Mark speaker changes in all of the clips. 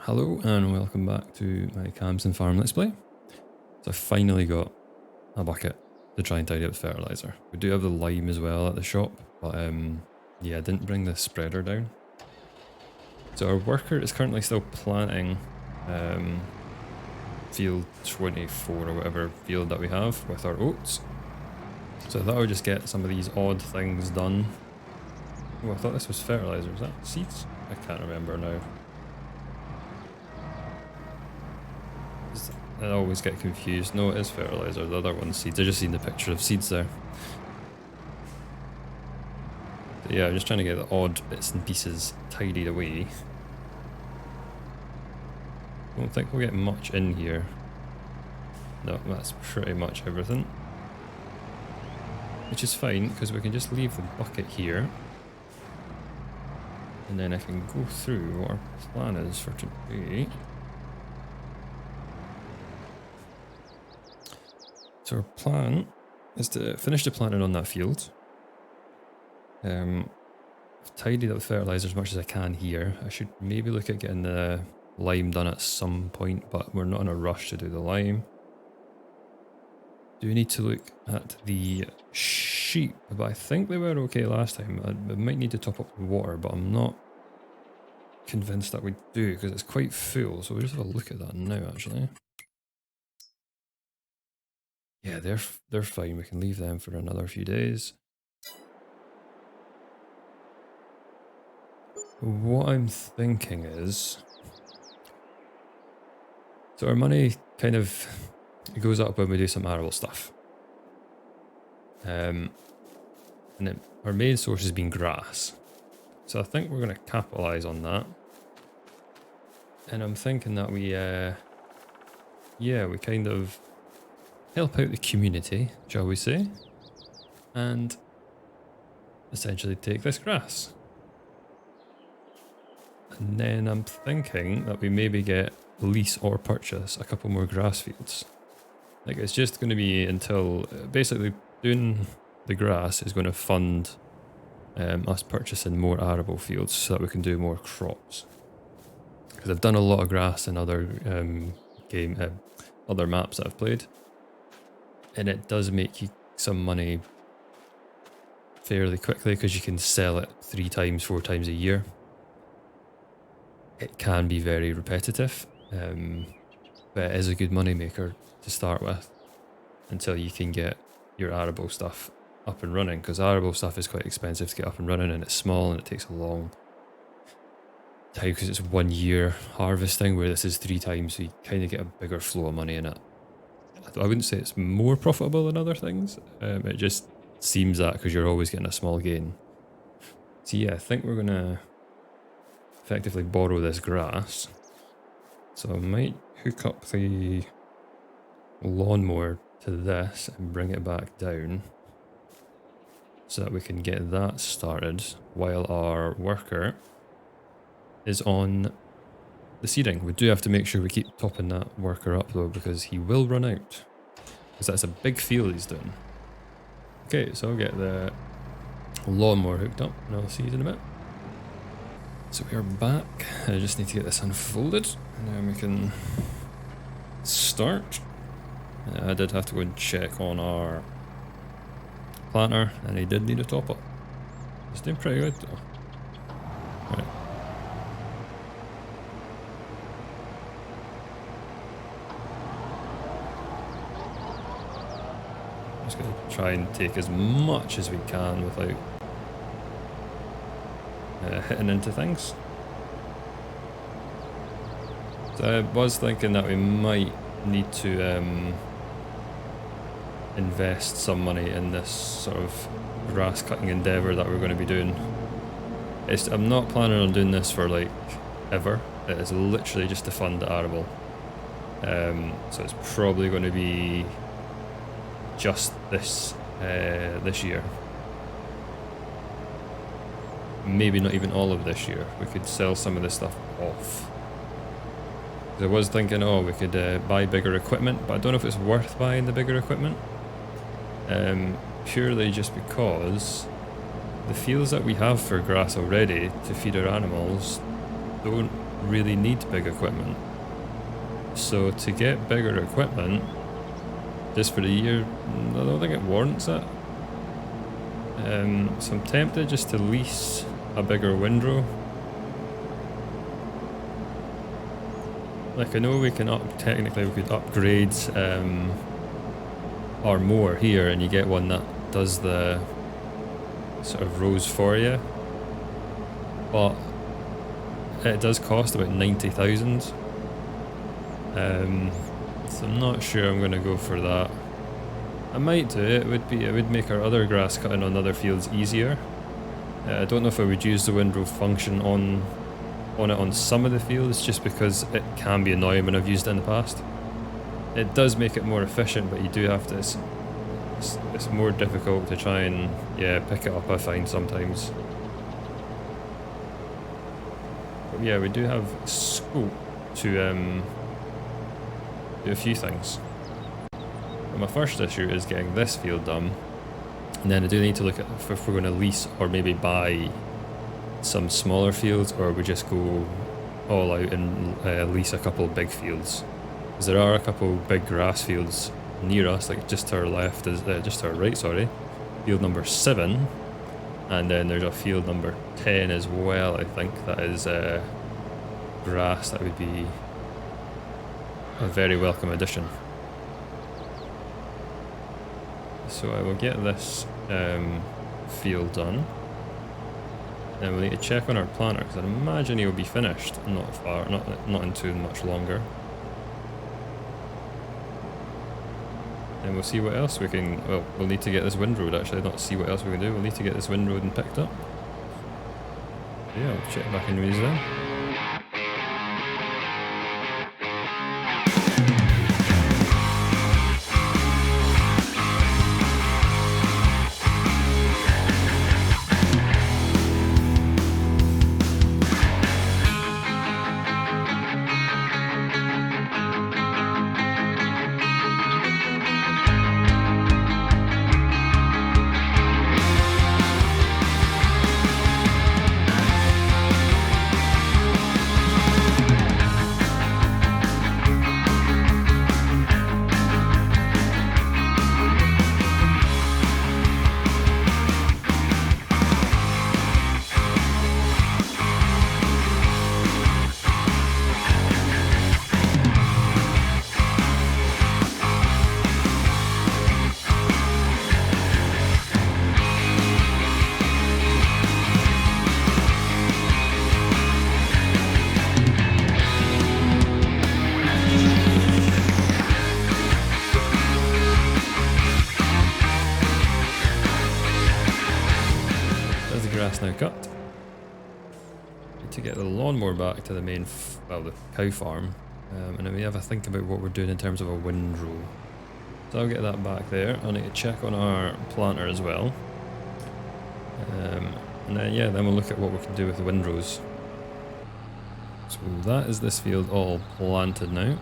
Speaker 1: Hello and welcome back to my Calmsden farm let's play. So I finally got a bucket to try and tidy up fertiliser. We do have the lime as well at the shop, but yeah, I didn't bring the spreader down. So our worker is currently still planting field 24 or whatever field that we have with our oats. So I thought I would just get some of these odd things done. Oh, I thought this was fertiliser. Is that seeds? I can't remember now. I always get confused. No, it is fertiliser. The other one's seeds. I just seen the picture of seeds there. But yeah, I'm just trying to get the odd bits and pieces tidied away. I don't think we'll get much in here. No, that's pretty much everything. Which is fine, because we can just leave the bucket here. And then I can go through what our plan is for today. So our plan is to finish the planting on that field. I've tidied up fertiliser as much as I can here. I should maybe look at getting the lime done at some point, but we're not in a rush to do the lime. Do we need to look at the sheep? But I think they were okay last time. I might need to top up the water, but I'm not convinced that we do because it's quite full. So we'll just have a look at that now actually. Yeah, they're fine. We can leave them for another few days. What I'm thinking is, so our money kind of goes up when we do some arable stuff. And then our main source has been grass. So I think we're going to capitalise on that. And I'm thinking that we kind of help out the community, shall we say, and essentially take this grass. And then I'm thinking that we maybe get lease or purchase a couple more grass fields. Like it's just going to be until basically doing the grass is going to fund us purchasing more arable fields so that we can do more crops. Because I've done a lot of grass in other other maps that I've played. And it does make you some money fairly quickly because you can sell it 3 times, 4 times a year. It can be very repetitive, but it is a good money maker to start with until you can get your arable stuff up and running, because arable stuff is quite expensive to get up and running and it's small and it takes a long time because it's 1 year harvesting, where this is 3 times, so you kind of get a bigger flow of money in it. I wouldn't say it's more profitable than other things, it just seems that because you're always getting a small gain. So yeah, I think we're going to effectively borrow this grass. So I might hook up the lawnmower to this and bring it back down so that we can get that started while our worker is on the seeding. We do have to make sure we keep topping that worker up though, because he will run out. Because that's a big field he's doing. Okay, so I'll get the lawnmower hooked up and I'll see you in a bit. So we are back. I just need to get this unfolded and then we can start. I did have to go and check on our planter and he did need a top up. He's doing pretty good though. Right. Just going to try and take as much as we can without hitting into things. So I was thinking that we might need to invest some money in this sort of grass cutting endeavour that we're going to be doing. I'm not planning on doing this for like ever. It is literally just to fund the arable. So it's probably going to be just this year. Maybe not even all of this year. We could sell some of this stuff off. I was thinking, oh, we could buy bigger equipment, but I don't know if it's worth buying the bigger equipment. Purely just because the fields that we have for grass already to feed our animals don't really need big equipment. So to get bigger equipment, just for a year, I don't think it warrants it. So I'm tempted just to lease a bigger windrow. Like I know we can technically we could upgrade our mower here and you get one that does the sort of rows for you. But it does cost about 90,000. So I'm not sure I'm going to go for that. I might do it. It would make our other grass cutting on other fields easier. I don't know if I would use the windrow function on it on some of the fields, just because it can be annoying when I've used it in the past. It does make it more efficient, but you do have to. It's more difficult to try and pick it up, I find sometimes. But yeah, we do have scope to do a few things. But my first issue is getting this field done, and then I do need to look at if we're going to lease or maybe buy some smaller fields, or we just go all out and lease a couple of big fields. Because there are a couple big grass fields near us, like just to our left, just to our right, sorry, field number 7, and then there's a field number 10 as well, I think, that is grass that would be a very welcome addition. So I will get this field done. Then we'll need to check on our planter, because I imagine he'll be finished not in too much longer. And we'll see what else we can. Well, we'll need to get this windrowed actually, not see what else we can do. We'll need to get this windrowed and picked up. Yeah, I'll check back in with these then. Now cut. Need to get the lawnmower back to the main, the cow farm, and then we have a think about what we're doing in terms of a windrow. So I'll get that back there. I need to check on our planter as well, and then then we'll look at what we can do with the windrows. So that is this field all planted now.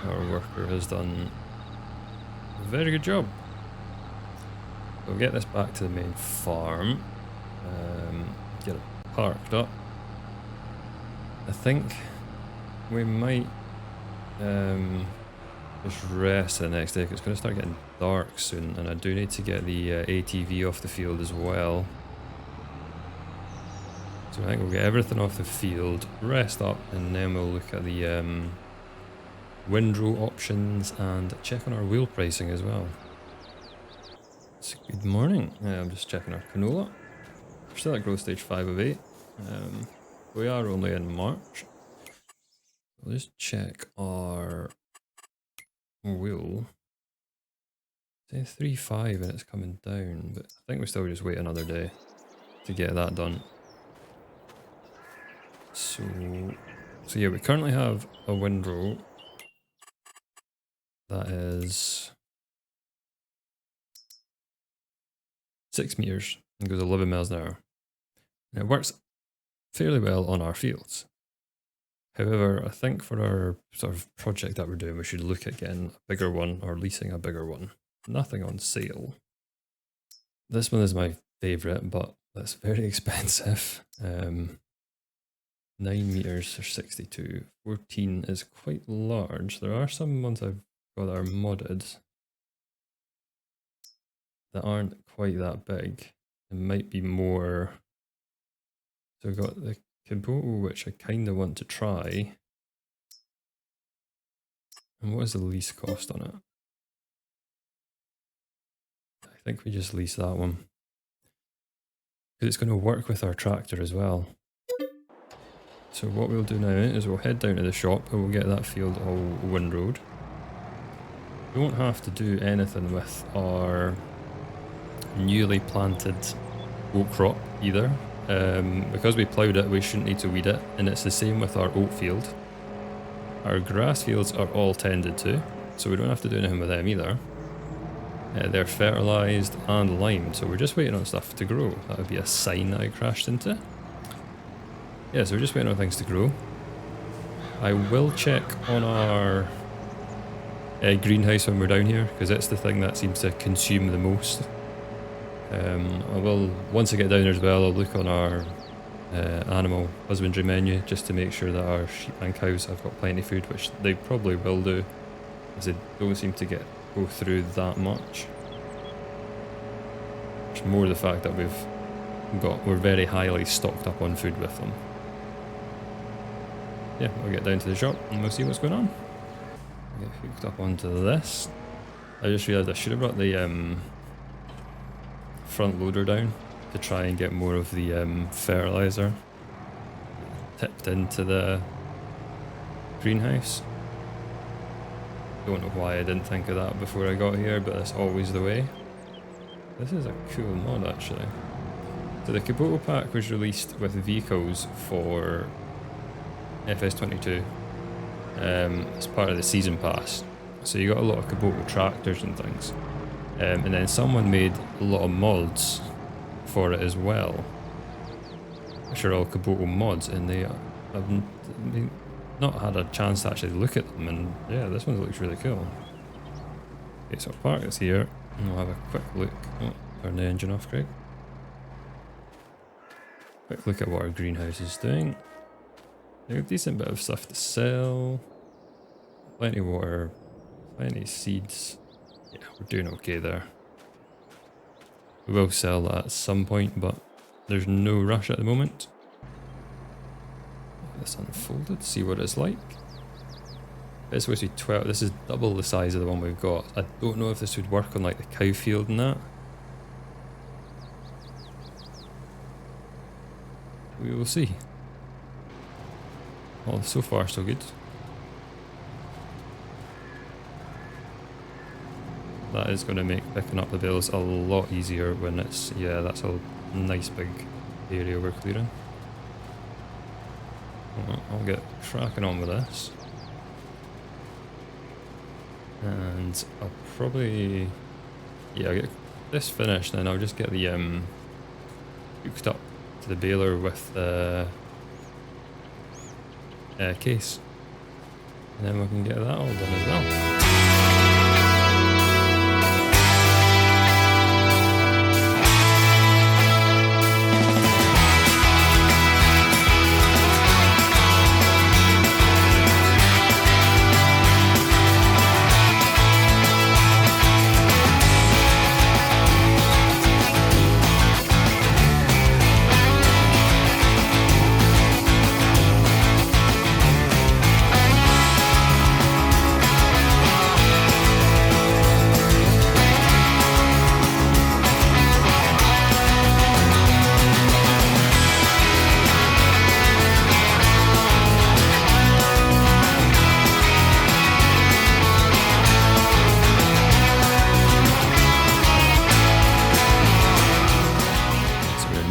Speaker 1: Our worker has done a very good job. We'll get this back to the main farm, get it parked up. I think we might just rest the next day, because it's going to start getting dark soon, and I do need to get the ATV off the field as well. So I think we'll get everything off the field, rest up, and then we'll look at the windrow options and check on our wheel pricing as well. Good morning. I'm just checking our canola. We're still at growth stage 5 of 8. We are only in March. We'll just check our wheel. Say 3.5 and it's coming down, but I think we still just wait another day to get that done. So yeah, we currently have a windrow that is 6 meters and goes 11 miles an hour. And it works fairly well on our fields. However, I think for our sort of project that we're doing, we should look at getting a bigger one or leasing a bigger one. Nothing on sale. This one is my favourite, but that's very expensive. 9 meters for 62. 14 is quite large. There are some ones I've got that are modded that aren't quite that big. It might be more. So I've got the Kubota, which I kind of want to try. And what is the lease cost on it? I think we just lease that one. Because it's going to work with our tractor as well. So what we'll do now is we'll head down to the shop and we'll get that field all windrowed. We won't have to do anything with our newly planted oat crop either. Because we ploughed it, we shouldn't need to weed it, and it's the same with our oat field. Our grass fields are all tended to, so we don't have to do anything with them either. They're fertilised and limed, so we're just waiting on stuff to grow. That would be a sign that I crashed into. Yeah, so we're just waiting on things to grow. I will check on our greenhouse when we're down here, because it's the thing that seems to consume the most. I will, once I get down there as well, I'll look on our animal husbandry menu just to make sure that our sheep and cows have got plenty of food, which they probably will do, as they don't seem to go through that much. It's more the fact that we're very highly stocked up on food with them. Yeah, we'll get down to the shop and we'll see what's going on. Get hooked up onto this. I just realised I should have brought the front loader down to try and get more of the fertiliser tipped into the greenhouse. Don't know why I didn't think of that before I got here, but that's always the way. This is a cool mod actually. So the Kubota pack was released with vehicles for FS22 as part of the season pass. So you got a lot of Kubota tractors and things. And then someone made a lot of mods for it as well, which are all Kubota mods, and they have not had a chance to actually look at them, and yeah, this one looks really cool. Okay, so I'll park this here, and we'll have a quick look. Oh, turn the engine off, Craig. Quick look at what our greenhouse is doing. There's a decent bit of stuff to sell. Plenty of water, plenty of seeds. Yeah, we're doing okay there. We will sell that at some point, but there's no rush at the moment. Get this unfolded, see what it's like. It's supposed to be 12. This is double the size of the one we've got. I don't know if this would work on like the cow field and that. We will see. Well, so far so good. That is going to make picking up the bales a lot easier when it's, yeah, that's a nice big area we're clearing. I'll get cracking on with this. And I'll probably, yeah, I'll get this finished and I'll just get the hooked up to the baler with the case. And then we can get that all done as well.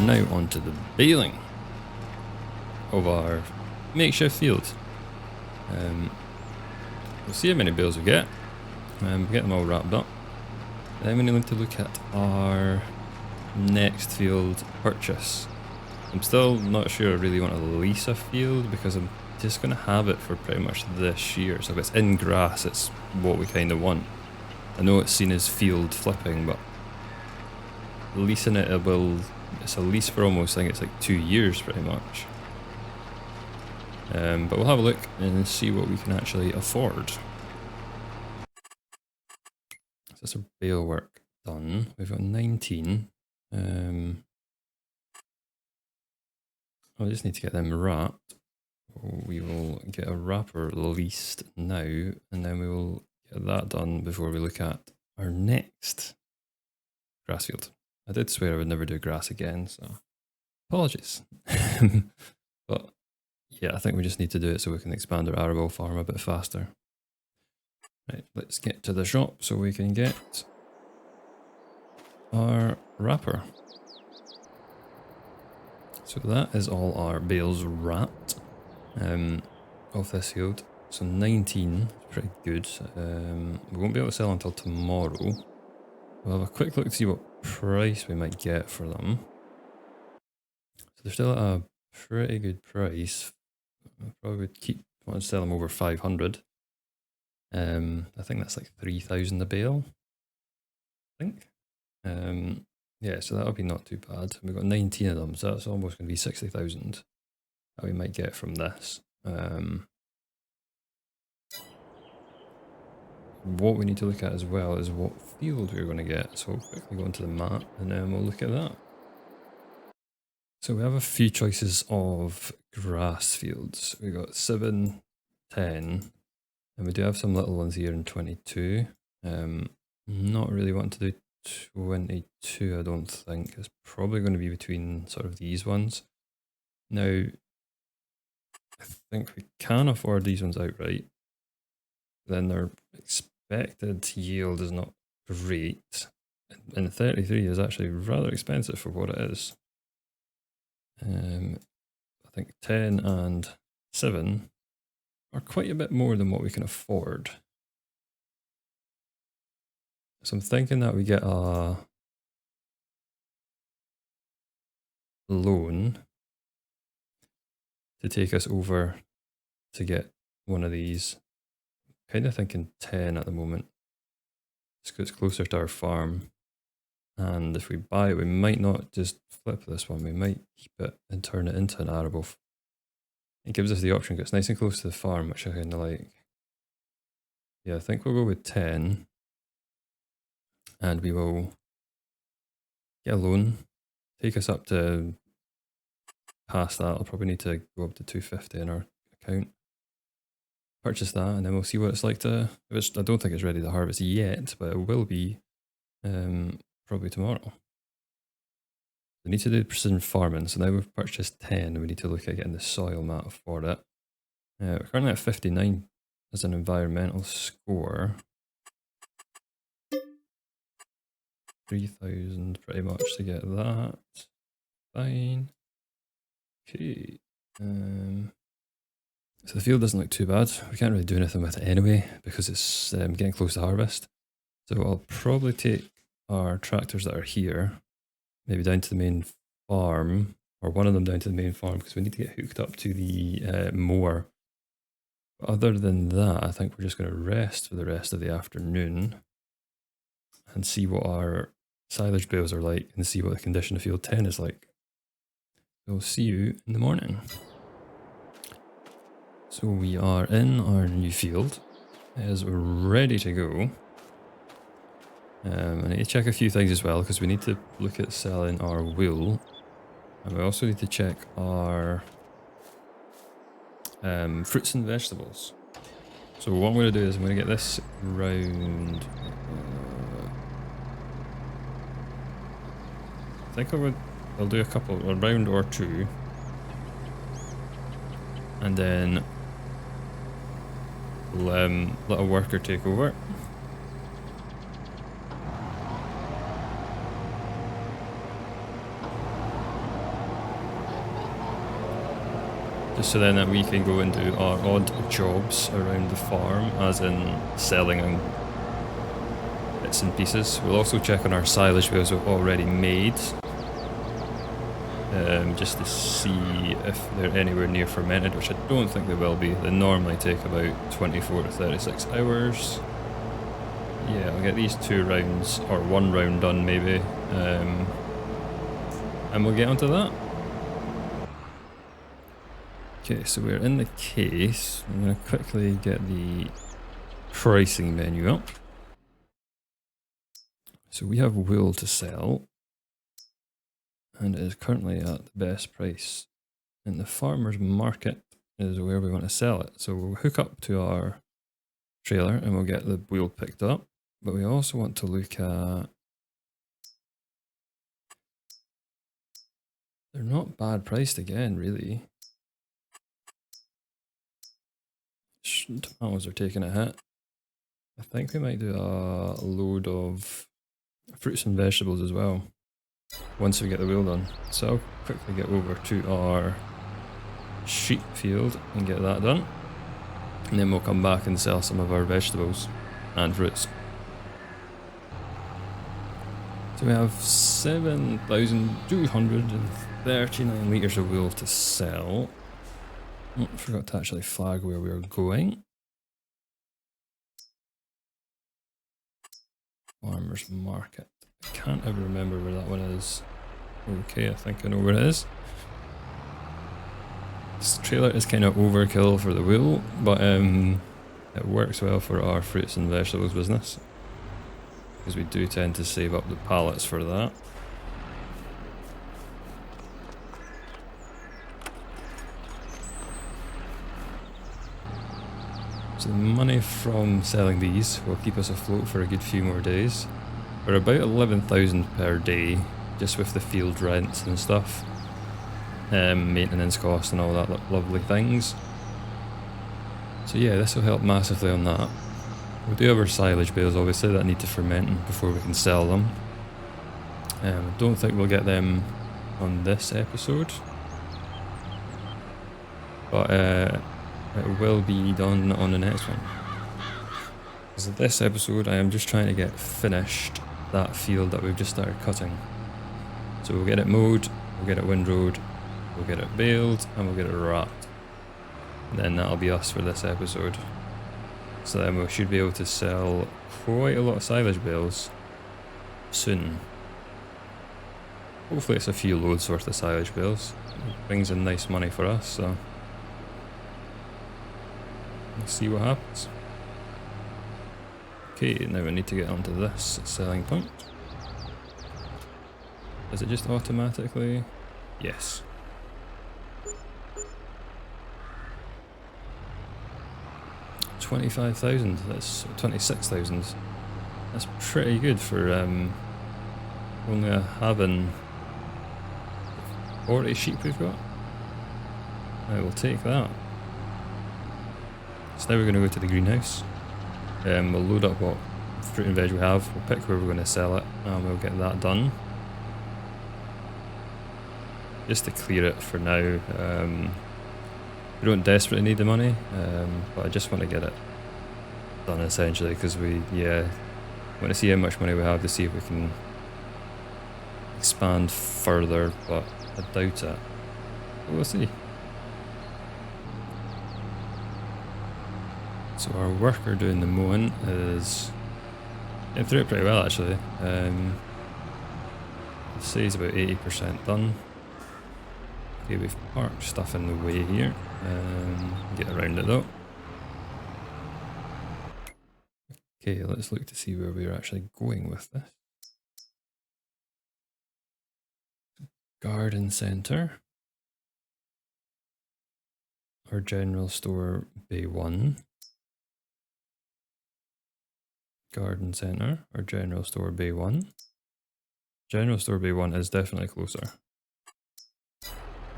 Speaker 1: Now onto the baling of our makeshift field. We'll see how many bales we get. We'll get them all wrapped up. Then we need to look at our next field purchase. I'm still not sure I really want to lease a field because I'm just going to have it for pretty much this year. So if it's in grass, it's what we kind of want. I know it's seen as field flipping, but leasing it, it's a lease for almost, I think it's like 2 years pretty much. But we'll have a look and see what we can actually afford. So that's our bale work done. We've got 19. I just need to get them wrapped. We will get a wrapper leased now, and then we will get that done before we look at our next grass field. I did swear I would never do grass again, so apologies. But yeah, I think we just need to do it so we can expand our arable farm a bit faster. Right, let's get to the shop so we can get our wrapper. So that is all our bales wrapped off this field. So 19 is pretty good. We won't be able to sell until tomorrow. We'll have a quick look to see what price we might get for them. So they're still at a pretty good price. I probably would want to sell them over 500. I think that's like 3,000 a bale. I think. Yeah, so that'll be not too bad. We've got 19 of them, so that's almost going to be 60,000 that we might get from this. What we need to look at as well is what field we're going to get. So we'll quickly go onto the map and then we'll look at that. So we have a few choices of grass fields. We've got 7, 10, and we do have some little ones here in 22. Not really wanting to do 22, I don't think. It's probably going to be between sort of these ones. Now, I think we can afford these ones outright. Then their expected yield is not great. And 33 is actually rather expensive for what it is. I think 10 and 7 are quite a bit more than what we can afford. So I'm thinking that we get a loan to take us over to get one of these. Kind of thinking 10 at the moment. It's closer to our farm. And if we buy it, we might not just flip this one. We might keep it and turn it into an arable. It gives us the option. It's nice and close to the farm, which I kind of like. Yeah, I think we'll go with 10. And we will get a loan. Take us up to past that. I'll probably need to go up to 250 in our account. Purchase that, and then we'll see what it's like to. I don't think it's ready to harvest yet, but it will be probably tomorrow. We need to do precision farming, so now we've purchased 10, and we need to look at getting the soil map for it. We're currently at 59 as an environmental score. 3,000 pretty much to get that. Fine. Okay. So the field doesn't look too bad. We can't really do anything with it anyway because it's getting close to harvest. So I'll probably take our tractors that are here, maybe down to the main farm, or one of them down to the main farm because we need to get hooked up to the mower. But other than that, I think we're just going to rest for the rest of the afternoon and see what our silage bales are like and see what the condition of field 10 is like. So we'll see you in the morning. So we are in our new field. It is ready to go. I need to check a few things as well because we need to look at selling our wool. And we also need to check our fruits and vegetables. So what I'm going to do is I'm going to get this round. I think I'll do a round or two. And then let a worker take over. Just so then that we can go and do our odd jobs around the farm, as in selling bits and pieces. We'll also check on our silage bales we've already made. Just to see if they're anywhere near fermented, which I don't think they will be. They normally take about 24 to 36 hours. Yeah, I'll get these 2 rounds, or 1 round done maybe, and we'll get onto that. Okay, so we're in the case. I'm going to quickly get the pricing menu up. So we have wool to sell, and it is currently at the best price. And the farmer's market is where we want to sell it. So we'll hook up to our trailer and we'll get the wool picked up. But we also want to look at... They're not bad priced again, really. Tomatoes are taking a hit. I think we might do a load of fruits and vegetables as well once we get the wheel done. So I'll quickly get over to our sheep field and get that done, and then we'll come back and sell some of our vegetables and fruits. So we have 7,239 litres of wool to sell. Oh, I forgot to actually flag where we are going. Farmer's Market. I can't ever remember where that one is. Okay, I think I know where it is. This trailer is kind of overkill for the wool, but it works well for our fruits and vegetables business, because we do tend to save up the pallets for that. So the money from selling these will keep us afloat for a good few more days. We're about 11,000 per day, just with the field rents and stuff, maintenance costs and all that lovely things. So yeah, this will help massively on that. We do have our silage bales obviously that need to ferment before we can sell them. I don't think we'll get them on this episode, but it will be done on the next one. So this episode I am just trying to get finished that field that we've just started cutting. So we'll get it mowed, we'll get it windrowed, we'll get it baled, and we'll get it wrapped. And then that'll be us for this episode. So then we should be able to sell quite a lot of silage bales soon. Hopefully it's a few loads worth of silage bales. It brings in nice money for us, so let's see what happens. Okay, now we need to get onto this selling point. Does it just automatically? Yes. $25,000, that's $26,000. That's pretty good for only having 40 sheep we've got. I will take that. So now we're going to go to the greenhouse. We'll load up what fruit and veg we have, we'll pick where we're going to sell it, and we'll get that done. Just to clear it for now. We don't desperately need the money, but I just want to get it done essentially, because we want to see how much money we have to see if we can expand further, but I doubt it. But we'll see. So our worker doing the mowing is getting through it pretty well actually. I'd say he's about 80% done. Okay, we've parked stuff in the way here. Get around it though. Okay, let's look to see where we're actually going with this. Garden centre. Our general store bay 1. Garden centre, or general store bay 1. General store bay 1 is definitely closer.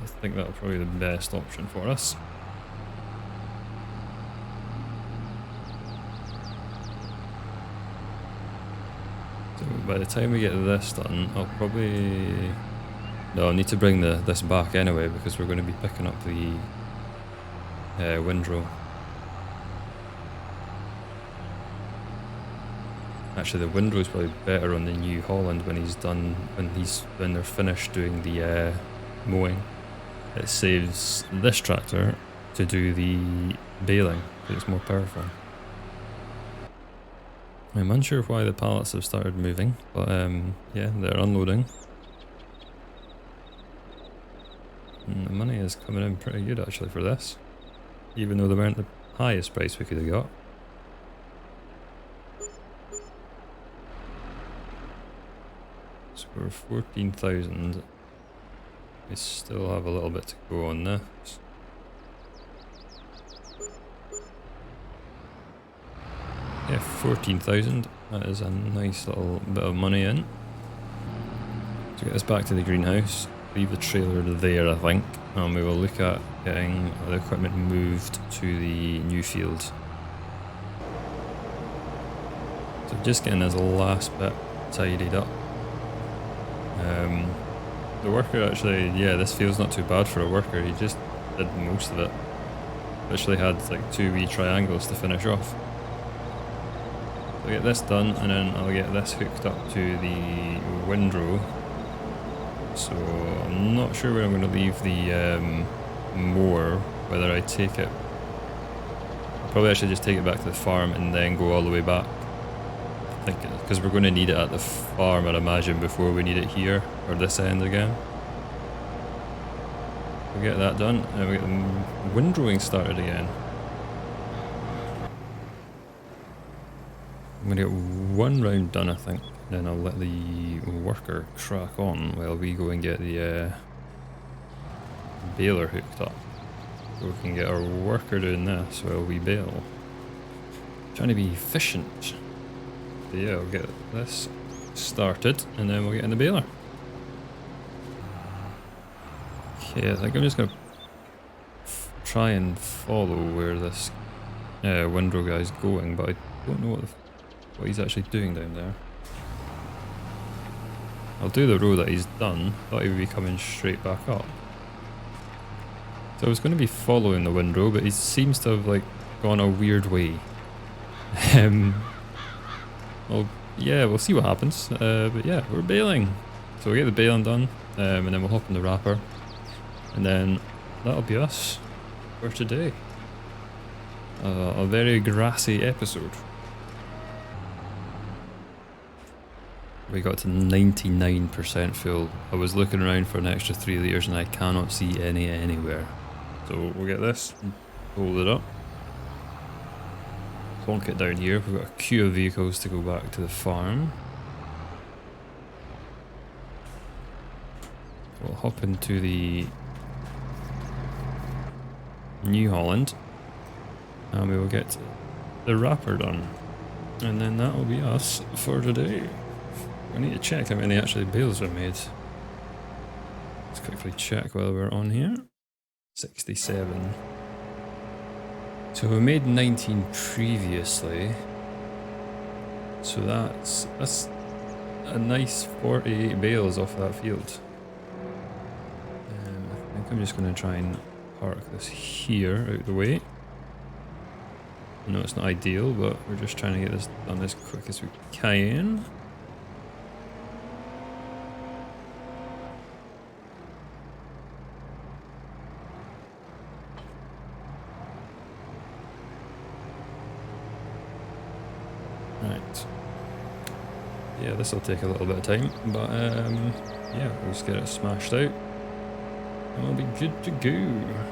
Speaker 1: I think that'll probably be the best option for us. So by the time we get this done, I'll probably... No, I'll need to bring this back anyway, because we're going to be picking up the windrow. Actually, the windrow is probably better on the new Holland when he's done, when they're finished doing the mowing. It saves this tractor to do the baling, because it's more powerful. I'm unsure why the pallets have started moving, but yeah, they're unloading. And the money is coming in pretty good actually for this, even though they weren't the highest price we could have got. So we're 14,000. We still have a little bit to go on this. Yeah, 14,000. That is a nice little bit of money in. To get us back to the greenhouse, leave the trailer there I think, and we will look at getting the equipment moved to the new field. So just getting this last bit tidied up. The worker actually, yeah, this field's not too bad for a worker, he just did most of it. Literally had like 2 wee triangles to finish off. I'll get this done and then I'll get this hooked up to the windrow. So I'm not sure where I'm going to leave the mower, whether I take it, I'll probably actually just take it back to the farm and then go all the way back. I think because we're going to need it at the farm, I'd imagine, before we need it here or this end again. We'll get that done and we'll get the windrowing started again. I'm going to get 1 round done I think, then I'll let the worker crack on while we go and get the baler hooked up. So we can get our worker doing this while we bale. Trying to be efficient. So yeah, we'll get this started and then we'll get in the baler. Okay, I think I'm just going to try and follow where this windrow guy's going, but I don't know what he's actually doing down there. I'll do the row that he's done. Thought he would be coming straight back up. So I was going to be following the windrow, but he seems to have like gone a weird way. Well, yeah, we'll see what happens. But yeah, we're baling. So we'll get the baling done, and then we'll hop in the wrapper. And then that'll be us for today. A very grassy episode. We got to 99% full. I was looking around for an extra 3 litres and I cannot see any anywhere. So we'll get this, hold it up, plonk it down here. We've got a queue of vehicles to go back to the farm. We'll hop into the New Holland and we will get the wrapper done. And then that will be us for today. I need to check how many actually bales are made. Let's quickly check while we're on here. 67. So we made 19 previously. So that's a nice 48 bales off that field. I think I'm just going to try and park this here out the way. I know it's not ideal, but we're just trying to get this done as quick as we can. Right. Yeah, this will take a little bit of time, but yeah, we'll just get it smashed out and we'll be good to go.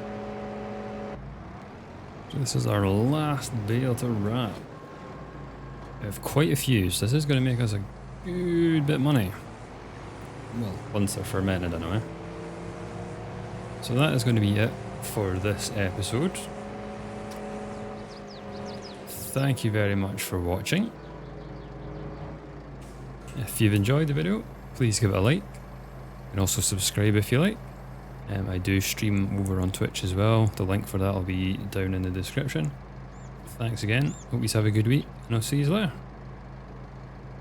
Speaker 1: So this is our last bale to wrap. We have quite a few, so this is going to make us a good bit of money. Well, once they're fermented anyway. So that is going to be it for this episode. Thank you very much for watching. If you've enjoyed the video, please give it a like. You can also subscribe if you like. I do stream over on Twitch as well. The link for that will be down in the description. Thanks again. Hope you have a good week, and I'll see you later.